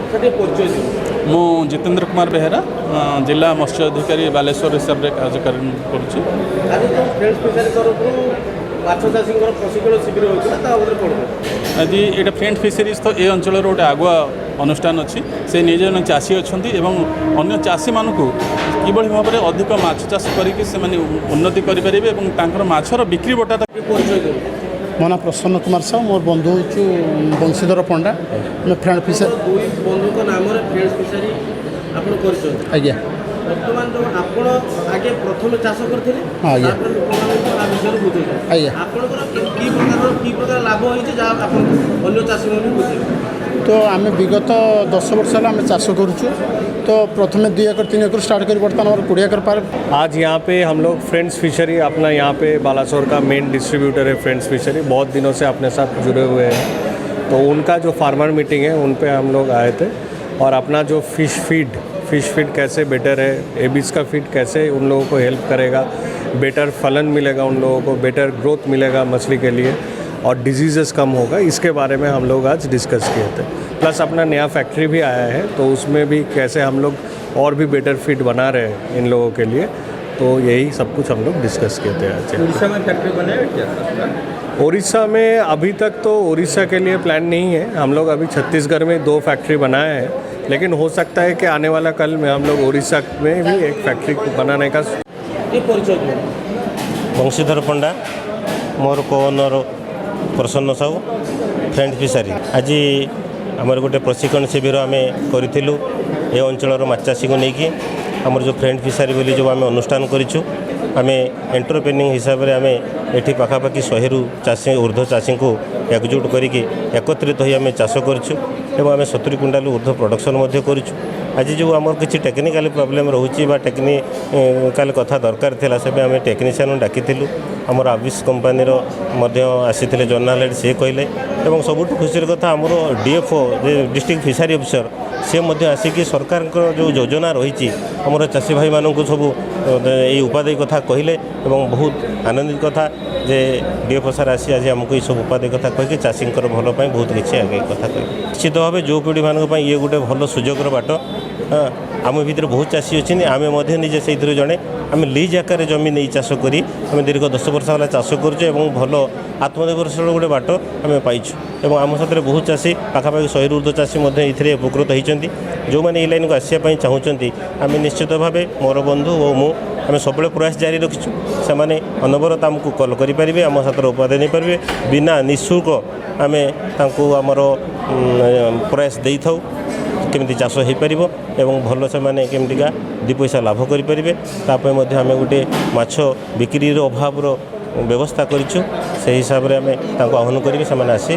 मु जितेंद्र कुमार बेहेरा जिला मत्स्य अधिकारी बालेश्वर हिसाब से कार्यक्रम करुँची। आज ये फ्रेंड फिशरीज तो ये अंचल गोटे आगुआ अनुष्ठान अच्छी से निज जन चाषी अच्छा अन्य चाषी मान कि भाव में अधिक माछ चाष करके उन्नति करेंगे माछर बिक्री बटा। मो ना प्रसन्न कुमार साहू मोर बंधु हूँ बंशीधर पंडा मैं फ्रेंड फिशर बंधु नाम फिशरी आज्ञा बर्तमान जो आपण आगे प्रथम चाष करते आज्ञा प्रकार लाभ होती चाषी बुझे तो आम विगत 10 वर्ष है आम चाष करुचु तो प्रथम 2 एकड़ 3 एकड़ स्टार्ट कर बर्तमान 20 एकड़ पार। आज यहाँ पे हम लोग फ्रेंड्स फिशरी अपना यहाँ पे बालासोर का मेन डिस्ट्रीब्यूटर है फ्रेंड्स फिशरी, बहुत दिनों से अपने साथ जुड़े हुए हैं। तो उनका जो फार्मर मीटिंग है उन पे हम लोग आए थे और अपना जो फिश फीड कैसे बेटर है, एबिस का फीड कैसे उन लोगों को हेल्प करेगा, बेटर फलन मिलेगा उन लोगों को, बेटर ग्रोथ मिलेगा मछली के लिए और डिजीज़ेस कम होगा, इसके बारे में हम लोग आज डिस्कस किए थे। प्लस अपना नया फैक्ट्री भी आया है तो उसमें भी कैसे हम लोग और भी बेटर फीड बना रहे हैं इन लोगों के लिए, तो यही सब कुछ हम लोग डिस्कस किए थे आज। उड़ीसा में फैक्ट्री बनाया क्या? उड़ीसा में अभी तक तो उड़ीसा के लिए प्लान नहीं है, हम लोग अभी छत्तीसगढ़ में 2 फैक्ट्री बनाए हैं, लेकिन हो सकता है कि आने वाला कल में हम लोग उड़ीसा में भी एक फैक्ट्री बनाने का। बंशीधर पंडा मोर को-ओनर प्रसन्न साहू फ्रेंड फिशरी। आज आमर गोटे प्रशिक्षण शिविर आम करूँ ये अंचल माछचाषी को लेकिन आमर जो फ्रेंड फिशरी बोली जो आम अनुष्ठान करूँ आम एंटरप्रेन्योर हिसाब से आम ये पाखापाखि 100 चाषी ऊर्ध्व चाषी को एकजुट करके एकत्रित हो आम चाष करूँ आम 70 क्विंटाल ऊर्ध्व प्रोडक्शन करूँ। आज जो आम किसी टेक्निकाल प्रॉब्लम रोचे टेक्निकाल कथा दरकार था से आम टेक्नीशियन डाकी आमर आविश कंपानीर आसी जर्नाल हेड सी कहले और सबुठ खुशी कथा आमर DFO district fishery officer C Ashiq Sarkar जो योजना रही आमर चाषी भाई मानक सब ये उपादेय कथा कहले बहुत आनंदित कथा जे डीएफओ सार आसी आज आमको ये सब उपादेय कथा कहीकि चाषी भलपाई बहुत किसी आगे कथा कह निश्चित भाव जो पीढ़ी मानक ये गोटे भल सुजोगर बाट। आम भर बहुत चाषी अच्छे आम निजे से जड़े आम लीज आकार जमी नहीं चाष करी आम दीर्घ 10 वर्ष है चाष करुचे भल आत्मनिर्भरशील गोटे बाट आम पाइछु आम साथ बहुत चाषी पाखापाखि 100 ऊर्ध्व चाषी ये उपकृत होती जो मैंने ये लाइन को आसापी चाहूँगी आम निश्चित भाव मोर बंधु और मु आम सब प्रयास जारी रखीचु से अनवरत आमको कल करेंगे आम साथ उपादेय नहीं पारे बिना निःशुल्क आम आमर प्रयास दे था केमी चाष हो पार एवं भल से मैंने केमिका 2 पैसा लाभ करेंगे आम गोटे माछ बिक्री अभाव व्यवस्था करूँ से हिसाब से आम आह्वान करेंगे से आसी